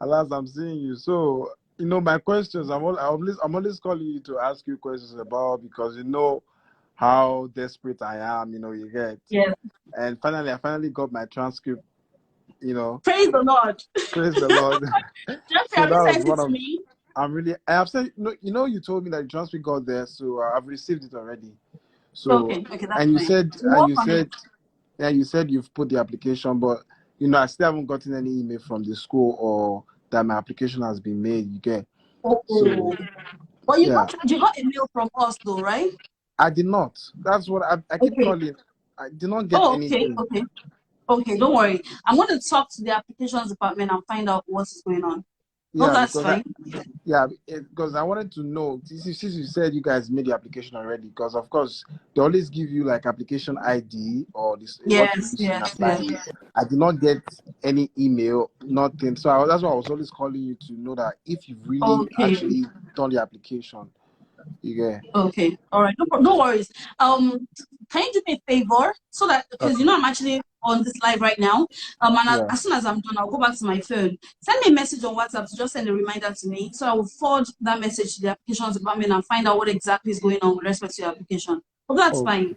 B: last, I'm seeing you. So, You know, my questions, I'm always calling you to ask you questions about, because you know how desperate I am, you know, you get.
A: Yes.
B: And I finally got my transcript, you know.
A: Praise the Lord.
B: Praise the Lord.
A: Jeffrey,
B: So
A: have you
B: that was
A: sent it
B: one
A: to
B: of,
A: me?
B: I have said, you told me that the transcript got there, so I've received it already. So,
A: Okay, okay, that's
B: and you
A: fine.
B: said,
A: We'll work on it.
B: yeah, you said you've put the application, but you know, I still haven't gotten any email from the school or that my application has been made. You get. So,
A: Oh, but
B: yeah,
A: you got a mail from us though, right?
B: I did not. That's what I keep
A: Okay.
B: calling. I did not get
A: Oh, okay,
B: anything.
A: okay. Okay, don't worry. I'm going to talk to the applications department and find out what is going on. No,
B: Yeah,
A: that's
B: because
A: fine.
B: because I wanted to know, since you said you guys made the application already, because of course they always give you like application ID or this what you
A: Yes,
B: use in
A: yes, yes.
B: applying. I did not get any email, nothing. So that's why I was always calling you to know that if you've really
A: Okay,
B: actually done the application, you get.
A: okay. All right, no worries. Can you do me a favor so that, because
B: Okay.
A: you know I'm actually on this live right now. And
B: Yeah.
A: as soon as I'm done, I'll go back to my phone. Send me a message on WhatsApp to just send a reminder to me. So I will forward that message to the applications department and find out what exactly is going on with respect to your application. Hope that's
B: Okay.
A: fine.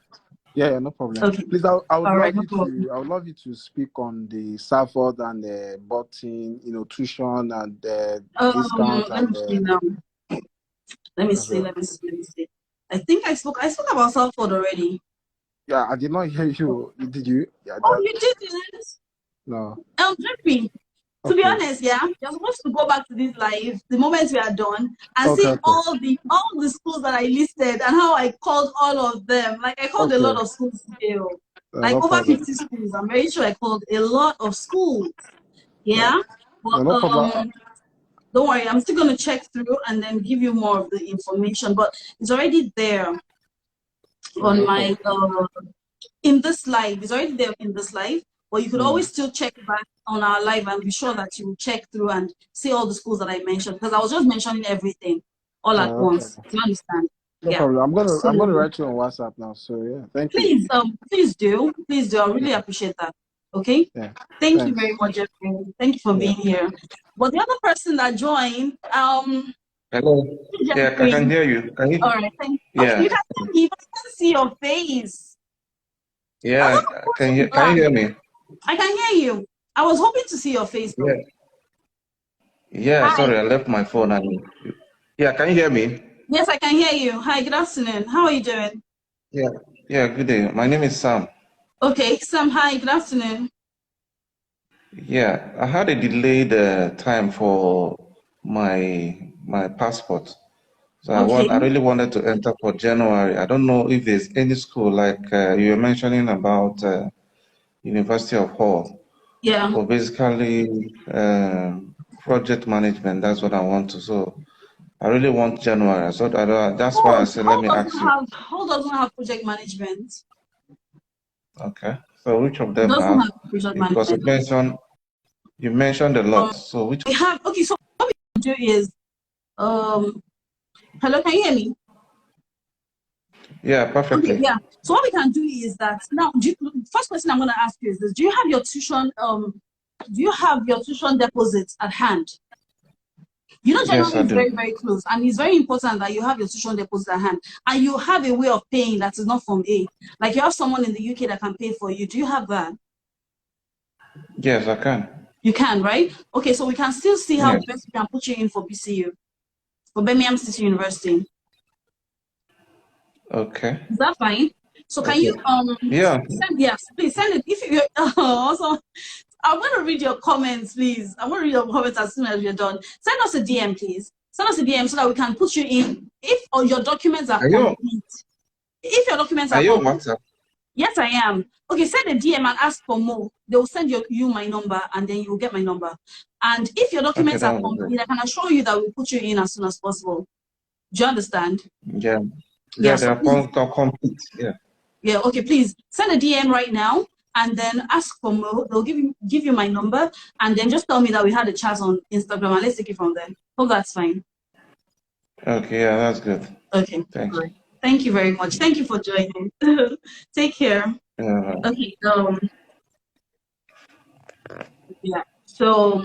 B: Yeah, no problem.
A: Okay.
B: Please, I would
A: All right,
B: love
A: no
B: you
A: problem.
B: to speak on the Safford and the button, you know, tuition and the discount
A: Let
B: and
A: me see
B: the
A: now. Let me
B: as
A: see.
B: well.
A: Let me see. Let me see. I think I spoke about Salford already.
B: Yeah, I did not hear you. Did you? Yeah,
A: Oh,
B: that
A: you didn't?
B: no.
A: Jeffrey, to be
B: Okay.
A: honest, yeah, you're supposed to go back to this live the moment we are done and
B: Okay.
A: see
B: Okay.
A: all the schools that I listed and how I called all of them. Like I called a
B: Okay.
A: lot of schools today. Like
B: No
A: over
B: problem.
A: 50 schools. I'm very sure I called a lot of schools.
B: Yeah.
A: Yeah. But
B: No problem.
A: don't worry, I'm still gonna check through and then give you more of the information. But it's already there on
B: No
A: my
B: problem.
A: in this live. It's already there in this live, but you could
B: Mm.
A: always still check back on our live and be sure that you check through and see all the schools that I mentioned, because I was just mentioning everything all at
B: No
A: once.
B: problem.
A: Do you understand?
B: No
A: Yeah.
B: problem.
A: So
B: I'm gonna write you on WhatsApp now. So yeah, thank you.
A: please do. I really appreciate that. Okay.
B: Yeah.
A: Thank you very
B: Thanks.
A: much, Jeffrey. Thank you for
B: Yeah.
A: being here. But the other person that joined,
C: Hello. Yeah, I can
A: Jeffrey.
C: hear you. Can
A: All
C: you?
A: right. Okay, you
C: Yeah.
A: can see me, but I can't see your face. I don't
C: Yeah.
A: know what
C: Can
A: is
C: you? Can you
A: that.
C: hear me?
A: I can hear you. I was hoping to see your face
C: Yeah.
A: though.
C: Yeah.
A: Hi.
C: Sorry, I left my phone. And yeah, can you hear me?
A: Yes, I can hear you. Hi, good afternoon. How are you doing?
C: Yeah. Yeah. Good day. My name is Sam.
A: Okay, Sam, hi, good afternoon.
C: Yeah, I had a delayed time for my passport. So
A: Okay,
C: I really wanted to enter for January. I don't know if there's any school like you were mentioning about University of Hull.
A: yeah.
C: For basically project management, that's what I want to. So I really want January. So that's why I
A: Oh,
C: said, let me ask you.
A: How doesn't have project management?
C: Okay. So which of
A: It
C: them
A: doesn't
C: have?
A: have project
C: Because
A: management.
C: you mentioned a
A: Um,
C: lot. So which?
A: we have, okay, so what we can do is, um, hello, can you hear me?
C: Yeah,
A: Okay,
C: perfectly.
A: yeah. So what we can do is that now, first question I'm going to ask you is this: Do you have your tuition deposits at hand? You know,
C: Yes,
A: January
C: I
A: is
C: do.
A: very, very close, and it's very important that you have your tuition deposit at hand, and you have a way of paying that is not from A. Like you have someone in the UK that can pay for you. Do you have that?
C: Yes, I can.
A: You can, right? Okay, so we can still see how
C: Yes.
A: best we can put you in for BCU, for Birmingham City University.
C: Okay.
A: Is that fine? So can
C: Okay.
A: you
C: Yeah.
A: send, yes, please send it if you also. I'm going to read your comments, please. I'm going to read your comments as soon as you're done. Send us a DM, please. Send us a DM so that we can put you in. If all your documents are
C: Are you
A: complete, if your documents
C: are
A: are
C: you on
A: complete,
C: WhatsApp?
A: yes, I am. Okay, send a DM and ask for more. They will send you my number and then you will get my number. And if your
C: Okay,
A: documents
C: that
A: are
C: was good.
A: complete, I can assure you that we'll put you in as soon as possible. Do you understand?
C: Yeah.
A: Yeah,
C: Yeah, they
A: so
C: are
A: please,
C: complete. Yeah.
A: yeah, okay, please send a DM right now and then ask for more. They'll give you my number and then just tell me that we had a chat on Instagram and let's take it from there. Hope that's fine.
C: Okay, yeah, that's good.
A: Okay.
C: Thanks.
A: All right. Thank you very much. Thank you for joining. Take care.
C: Yeah.
A: Okay. Yeah. So,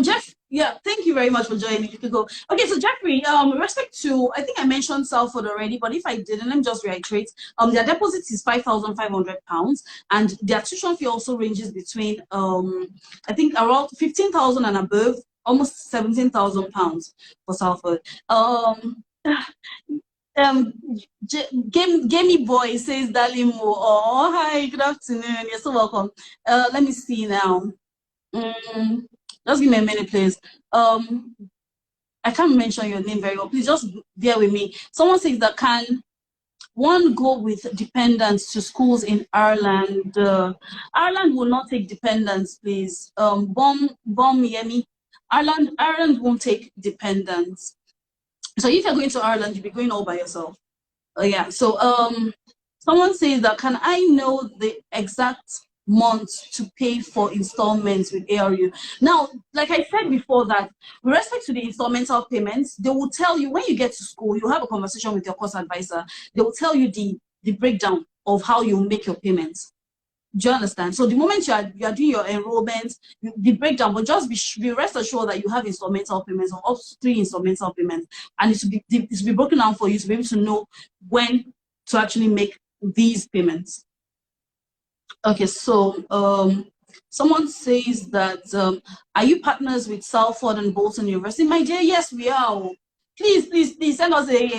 A: Jeff, Yeah, thank you very much for joining. You can go. Okay, so Jeffrey, with respect to, I think I mentioned Salford already, but if I didn't, let me just reiterate. Their deposit is £5,500, and their tuition fee also ranges between, I think around 15,000 and above, almost £17,000 for Salford. Um, Gamey Boy says Dalimo. Oh, hi, good afternoon. You're so welcome. Let me see now. Just give me a minute, please. I can't mention your name very well. Please just bear with me. Someone says that can one go with dependents to schools in Ireland? Ireland will not take dependents, please. Bomb Yemi. Ireland won't take dependents. So if you're going to Ireland, you'll be going all by yourself. Yeah. So someone says that can I know the exact month to pay for installments with ARU? Now, like I said before, that with respect to the installmental payments, they will tell you when you get to school, you have a conversation with your course advisor. They will tell you the breakdown of how you make your payments. Do you understand? So the moment you are doing your enrollment, the breakdown, but just be rest assured that you have installmental payments or up to 3 installmental payments, and it will be broken down for you to be able to know when to actually make these payments. Okay, so someone says that are you partners with Salford and Bolton University? My dear, yes, we are. Please send us a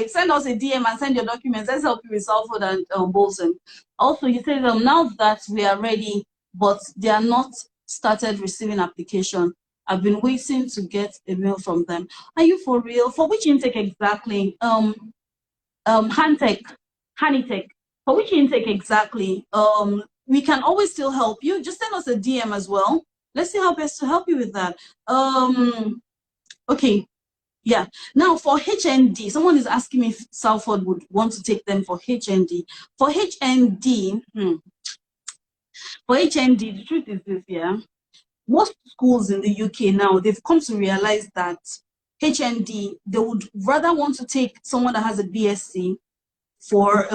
A: DM and send your documents. Let's help you with Salford and Bolton. Also, you said now that we are ready, but they are not started receiving application. I've been waiting to get a mail from them. Are you for real? For which intake exactly? Hanitech. For which intake exactly? We can always still help you. Just send us a DM as well. Let's see how best to help you with that. Okay. Yeah. Now for HND, someone is asking me if Salford would want to take them for HND. For HND, the truth is this, yeah. Most schools in the UK now, they've come to realize that HND, they would rather want to take someone that has a BSc for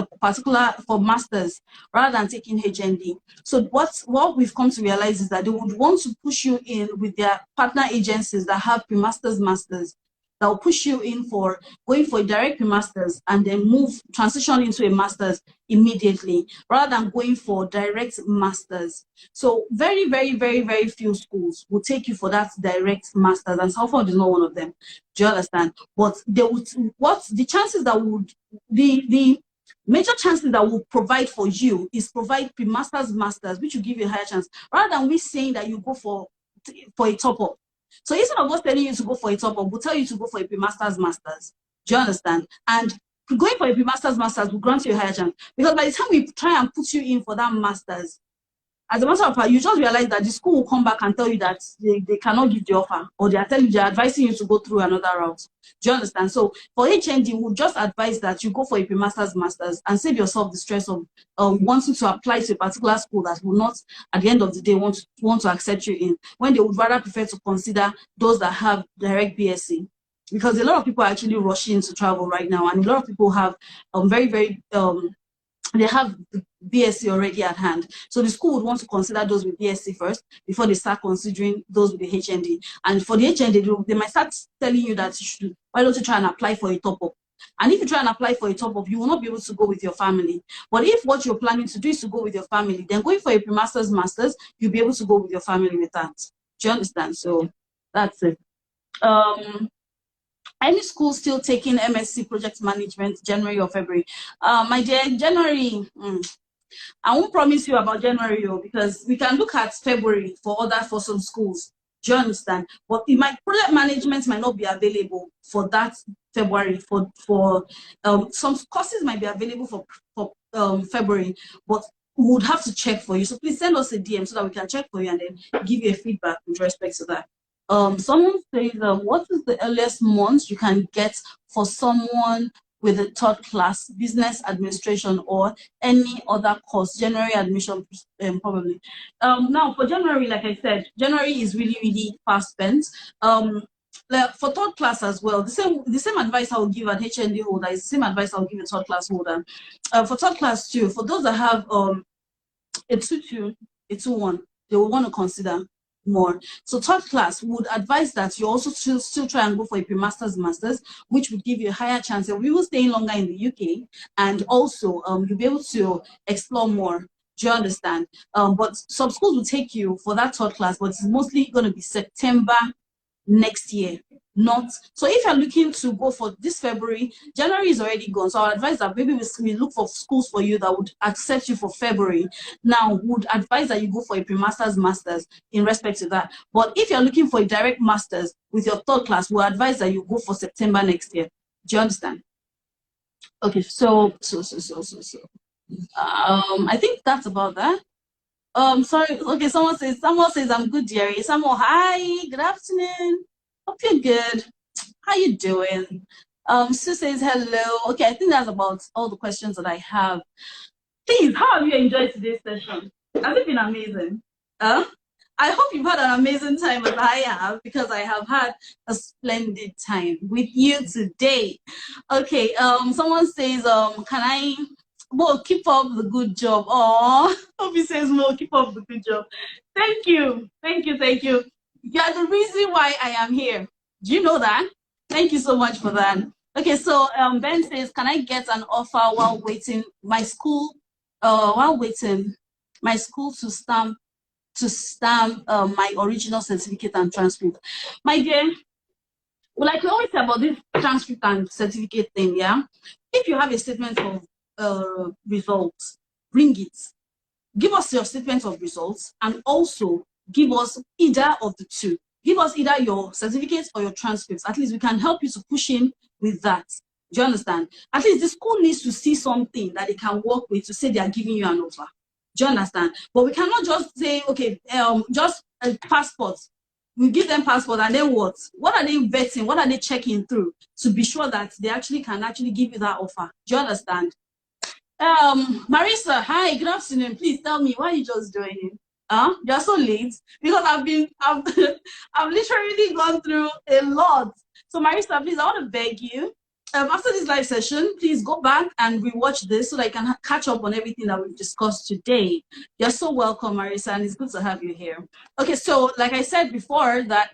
A: masters rather than taking HND. So what we've come to realize is that they would want to push you in with their partner agencies that have pre-masters masters, that will push you in for going for a direct pre-masters and then transition into a masters immediately rather than going for direct masters. So very, very, very, very few schools will take you for that direct masters, and Salford is not one of them. Do you understand? But they would, the chances that would, the major chances that will provide for you is provide pre-masters masters, which will give you a higher chance, rather than we saying that you go for a top-up. So instead of us telling you to go for a top-up, we'll tell you to go for a pre-masters masters. Do you understand? And going for a pre-masters masters will grant you a higher chance, because by the time we try and put you in for that masters, as a matter of fact, you just realize that the school will come back and tell you that they cannot give the offer, or they're advising you to go through another route. Do you understand? So for HND, we'll just advise that you go for a pre-masters masters and save yourself the stress of wanting to apply to a particular school that will not, at the end of the day, want to accept you in, when they would rather prefer to consider those that have direct BSc. Because a lot of people are actually rushing to travel right now, and a lot of people have they have the BSc already at hand. So the school would want to consider those with BSc first before they start considering those with the HND. And for the HND, they might start telling you that why don't you try and apply for a top-up? And if you try and apply for a top-up, you will not be able to go with your family. But if what you're planning to do is to go with your family, then going for a pre-masters masters, you'll be able to go with your family with that. Do you understand? So that's it. Any school still taking MSc project management January or February? My dear, January, I won't promise you about January, because we can look at February for some schools. Do you understand? But my project management might not be available for that February. For some courses might be available for February, but we would have to check for you. So please send us a DM so that we can check for you and then give you a feedback with respect to that. Someone says, what is the earliest month you can get for someone with a third class, business administration, or any other course? January admission, probably. Now, for January, like I said, January is really, really fast spent. Like for third class as well, the same advice I will give an HND holder is the same advice I'll give a third class holder. For third class too, for those that have a 2-2, a 2-1, they will want to consider. more. So third class would advise that you also still try and go for a pre-masters, which would give you a higher chance of you staying longer in the UK, and also you'll be able to explore more. Do you understand? But some schools will take you for that third class, but it's mostly going to be September next year. Not so if you're looking to go for this February, January is already gone. So I advise that maybe we look for schools for you that would accept you for February. Now, would advise that you go for a pre-masters in respect to that. But if you're looking for a direct masters with your third class, we'll advise that you go for September next year. Do you understand? Okay, so I think that's about that. Sorry. Okay, someone says I'm good, Jerry. Someone, hi, good afternoon. Hope you're good. How you doing? Sue says hello. Okay, I think that's about all the questions that I have. Please, how have you enjoyed today's session? Has it been amazing? I hope you've had an amazing time as I have, because I have had a splendid time with you today. Okay, someone says, can I Mo, keep up the good job. Oh, Obi says, Mo, keep up the good job. Thank you. Thank you. Thank you. You are the reason why I am here. Do you know that? Thank you so much for that. Okay, so Ben says, can I get an offer while waiting my school, my school to stamp my original certificate and transcript? My dear, like we always say about this transcript and certificate thing, yeah? If you have a statement of results, bring it. Give us your statement of results, and also give us either of the two. Give us either your certificates or your transcripts. At least we can help you to push in with that. Do you understand? At least the school needs to see something that they can work with to say they are giving you an offer. Do you understand? But we cannot just say, okay, just a passport. We give them passport, and then what? What are they vetting? What are they checking through to be sure that they can give you that offer? Do you understand? Marisa, hi, good afternoon. Please tell me, why are you just joining? You're so late, because I've literally gone through a lot. So Marisa, please, I want to beg you, after this live session, please go back and rewatch this so that I can catch up on everything that we've discussed today. You're so welcome, Marisa, and it's good to have you here. Okay, so like I said before, that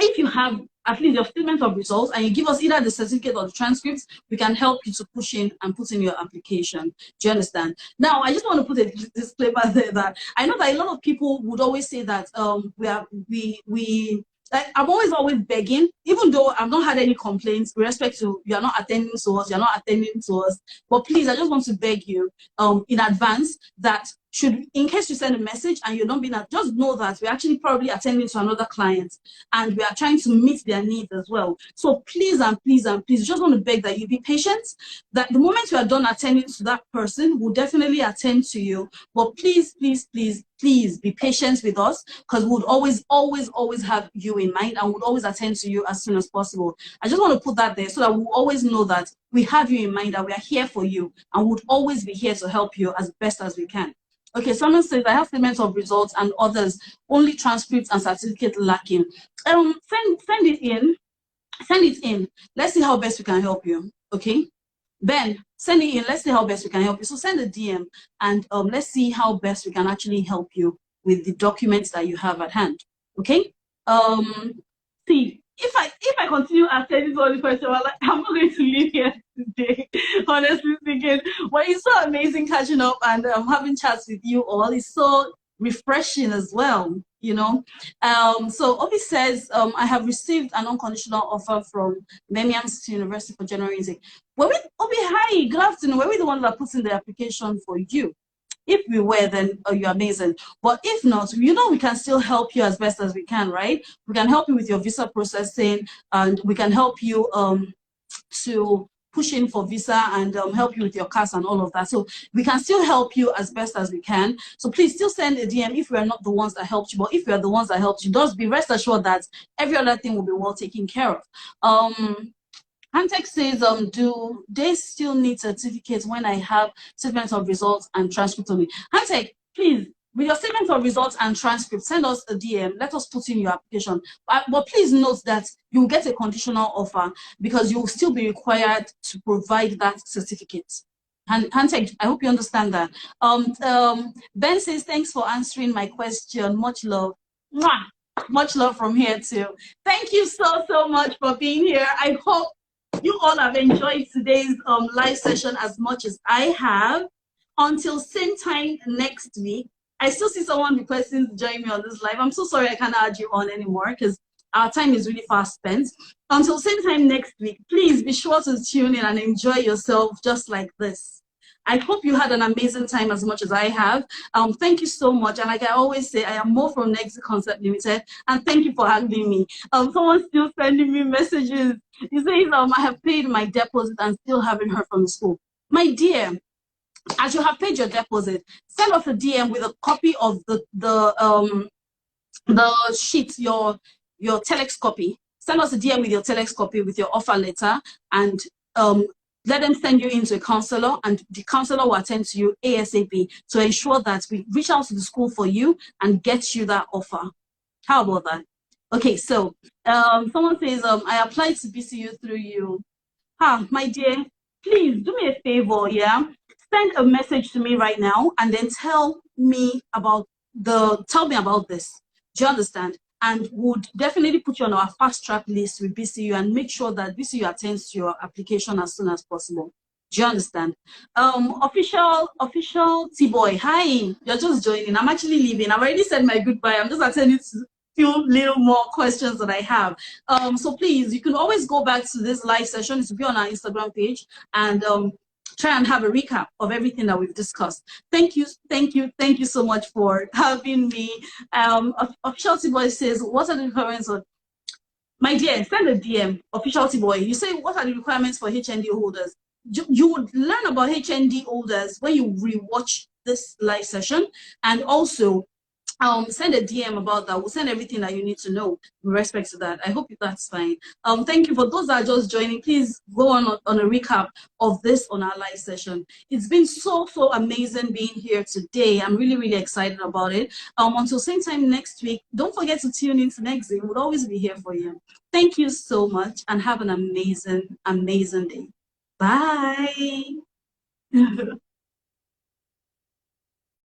A: if you have at least your statement of results and you give us either the certificate or the transcripts, we can help you to push in and put in your application. Do you understand? Now, I just want to put a disclaimer there that I know that a lot of people would always say that I'm always begging, even though I've not had any complaints with respect to you're not attending to us, but please, I just want to beg you in advance that in case you send a message and you're not being just know that we're actually probably attending to another client and we are trying to meet their needs as well. So please and please and please, just want to beg that you be patient, that the moment you are done attending to that person, we'll definitely attend to you. But please, please, please, please be patient with us, because we would always have you in mind and would always attend to you as soon as possible. I just want to put that there so that we'll always know that we have you in mind, that we are here for you and would always be here to help you as best as we can. Okay, someone says, I have statements of results and others, only transcripts and certificate lacking. Send it in. Send it in. Let's see how best we can help you. Okay? Ben, send it in. Let's see how best we can help you. So send a DM and let's see how best we can actually help you with the documents that you have at hand. Okay? See, if I continue answering all the questions, I'm not going to leave here today, honestly speaking. But it's so amazing catching up and having chats with you all. It's so refreshing as well, you know. So Obi says, I have received an unconditional offer from Birmingham City University for general intake. Obi, hi, good afternoon. Were we the one that put in the application for you? If we were, then you're amazing. But if not, you know, we can still help you as best as we can, right? We can help you with your visa processing, and we can help you to push in for visa and help you with your CAS and all of that. So we can still help you as best as we can. So please still send a DM if we are not the ones that helped you. But if we are the ones that helped you, just be rest assured that every other thing will be well taken care of. Antec says, do they still need certificates when I have statements of results and transcripts only? Antec, please, with your statements of results and transcripts, send us a DM. Let us put in your application. But please note that you will get a conditional offer because you will still be required to provide that certificate. And Antec, I hope you understand that. Ben says, thanks for answering my question. Much love. Mwah! Much love from here too. Thank you so much for being here. I hope you all have enjoyed today's live session as much as I have. Until same time next week. I still see someone requesting to join me on this live. I'm so sorry I can't add you on anymore because our time is really fast spent. Until same time next week, please be sure to tune in and enjoy yourself just like this. I hope you had an amazing time as much as I have. Thank you so much. And like I always say, I am Mo from Next Concept Limited. And thank you for having me. Someone's still sending me messages. He says, I have paid my deposit and still haven't heard from the school. My dear, as you have paid your deposit, send us a DM with a copy of the sheet, your telex copy. Send us a DM with your telex copy with your offer letter, and let them send you into a counselor, and the counselor will attend to you ASAP to ensure that we reach out to the school for you and get you that offer. How about that? Okay, so someone says, I applied to BCU through you. My dear, please do me a favor, yeah? Send a message to me right now and then tell me about this. Do you understand? And would definitely put you on our fast track list with BCU and make sure that BCU attends to your application as soon as possible. Do you understand? Official T-Boy, hi, you're just joining. I'm actually leaving. I've already said my goodbye. I'm just attending to few little more questions that I have. So please, you can always go back to this live session. It will be on our Instagram page and try and have a recap of everything that we've discussed. Thank you so much for having me. Official T-Boy says, what are the requirements of... My dear, send a DM, Official T-Boy. You say, what are the requirements for HND holders? You would learn about HND holders when you rewatch this live session, and also send a DM about that. We'll send everything that you need to know with respect to that. I hope that's fine. Thank you. For those that are just joining, please go on a recap of this on our live session. It's been so amazing being here today. I'm really excited about it. Until same time next week, don't forget to tune in to next week. We'll always be here for you. Thank you so much and have an amazing day. Bye.